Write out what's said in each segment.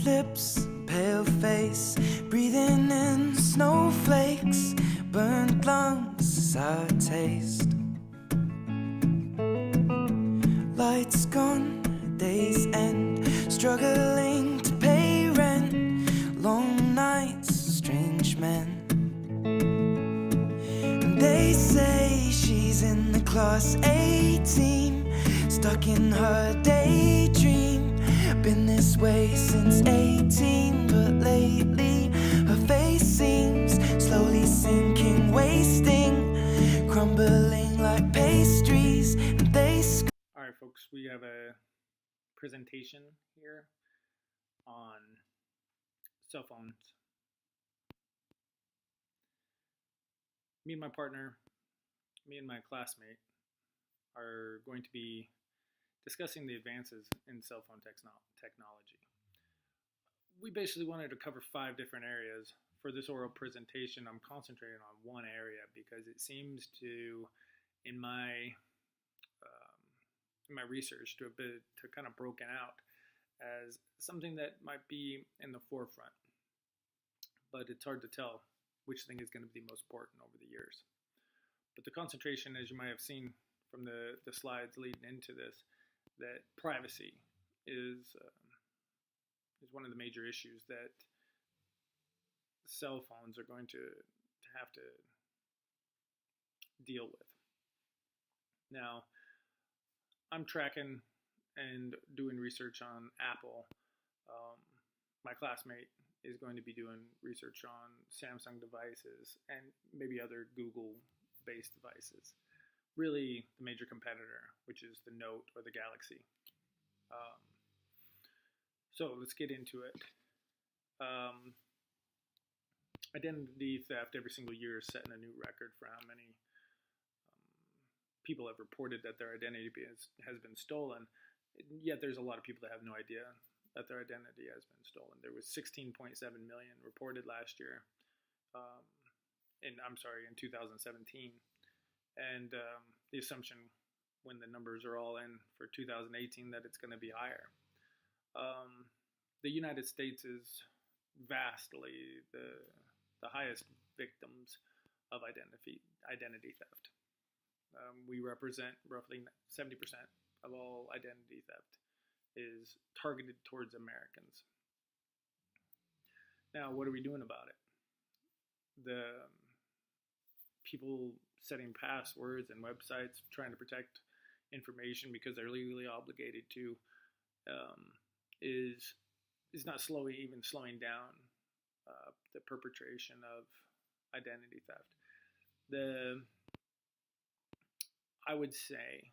Red lips, pale face, breathing in snowflakes, burnt lungs, sour taste. Lights gone, days end, struggling to pay rent, long nights, strange men. And they say she's in the class A team, stuck in her daydream. Been this way since 18, but lately her face seems slowly sinking, wasting, crumbling like pastries, and they All right, folks, we have a presentation here on cell phones. Me and my partner, me and my classmate, are going to be discussing the advances in cell phone technology. We basically wanted to cover 5 different areas. For this oral presentation, I'm concentrating on one area because it seems to, in my research, to kind of broken out as something that might be in the forefront, but it's hard to tell which thing is going to be most important over the years. But the concentration, as you might have seen from the slides leading into this, that privacy is one of the major issues that cell phones are going to have to deal with. Now, I'm tracking and doing research on Apple. My classmate is going to be doing research on Samsung devices and maybe other Google-based devices. Really, the major competitor, which is the Note or the Galaxy. So let's get into it. Identity theft every single year is setting a new record for how many people have reported that their identity has been stolen. Yet there's a lot of people that have no idea that their identity has been stolen. There was 16.7 million reported last year, in 2017, and the assumption when the numbers are all in for 2018 that it's going to be higher. The United States is vastly the highest victims of identity theft. We represent roughly 70% of all identity theft is targeted towards Americans. Now, what are we doing about it? The people setting passwords and websites trying to protect information because they're legally obligated to is not even slowing down the perpetration of identity theft. I would say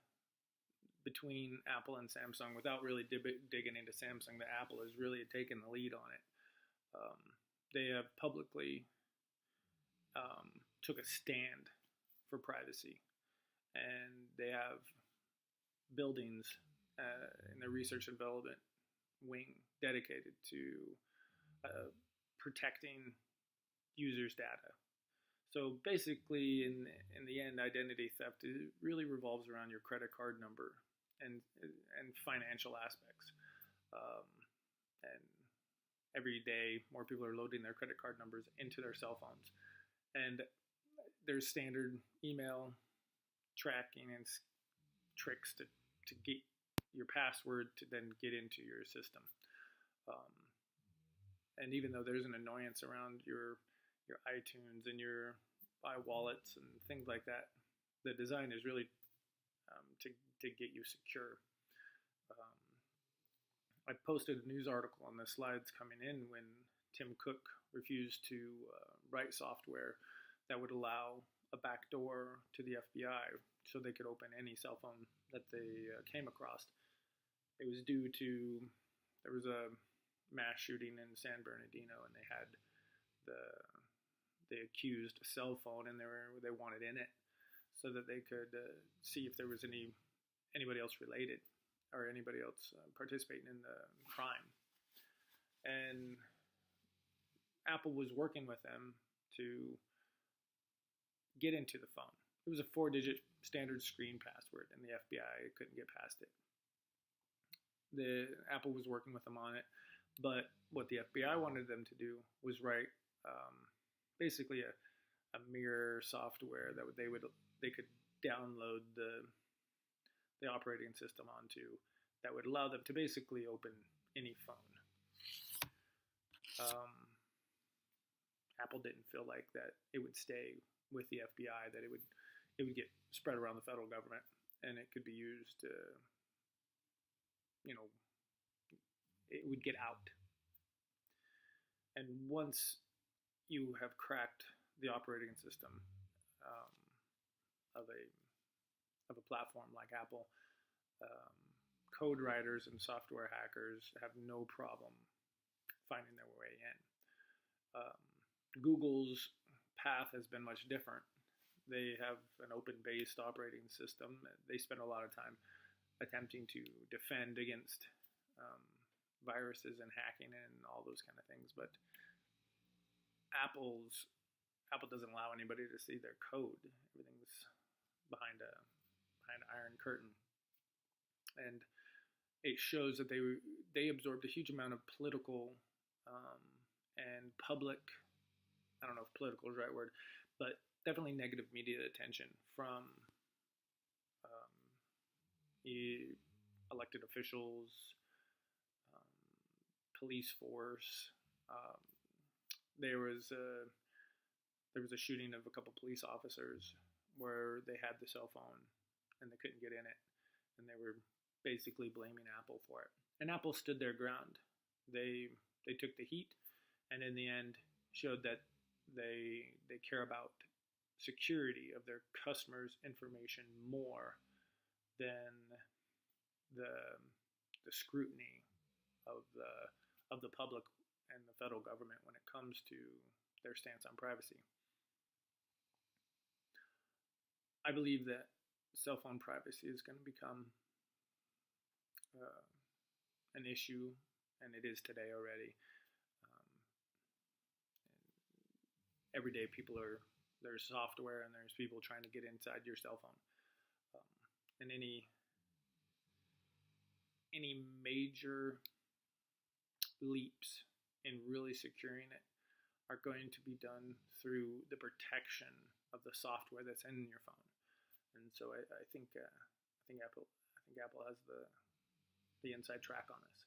between Apple and Samsung, without really digging into Samsung, that Apple has really taken the lead on it. They have publicly took a stand for privacy, and they have buildings in their research and development wing dedicated to protecting users' data. So basically, in the end, identity theft really revolves around your credit card number and financial aspects. And every day, more people are loading their credit card numbers into their cell phones. And there's standard email tracking and tricks to get your password to then get into your system. And even though there's an annoyance around your iTunes and your iWallets and things like that, the design is really to get you secure. I posted a news article on the slides coming in when Tim Cook refused to write software that would allow a backdoor to the FBI so they could open any cell phone that they came across. It was due to, there was a mass shooting in San Bernardino, and they had the accused cell phone, and they wanted in it so that they could see if there was anybody else related or anybody else participating in the crime. And Apple was working with them to get into the phone. It was a 4-digit standard screen password, and the FBI couldn't get past it. Apple was working with them on it. But what the FBI wanted them to do was write basically a mirror software that they could download the operating system onto, that would allow them to basically open any phone. Apple didn't feel like that it would stay with the FBI, that it would get spread around the federal government, and it could be used to, it would get out. And once you have cracked the operating system of a platform like Apple, code writers and software hackers have no problem finding their way in. Google's path has been much different. They have an open-based operating system. They spend a lot of time attempting to defend against viruses and hacking and all those kind of things. But Apple doesn't allow anybody to see their code. Everything's behind an iron curtain, and it shows that they absorbed a huge amount of political and public, I don't know if political is the right word, but definitely negative media attention from elected officials, police force. There was a shooting of a couple police officers where they had the cell phone and they couldn't get in it, and they were basically blaming Apple for it. And Apple stood their ground. They took the heat, and in the end showed that they care about security of their customers' information more than the scrutiny of the public and the federal government when it comes to their stance on privacy. I believe that cell phone privacy is going to become an issue, and it is today already. Every day there's software and there's people trying to get inside your cell phone. And any major leaps in really securing it are going to be done through the protection of the software that's in your phone. And so I think Apple has the inside track on this.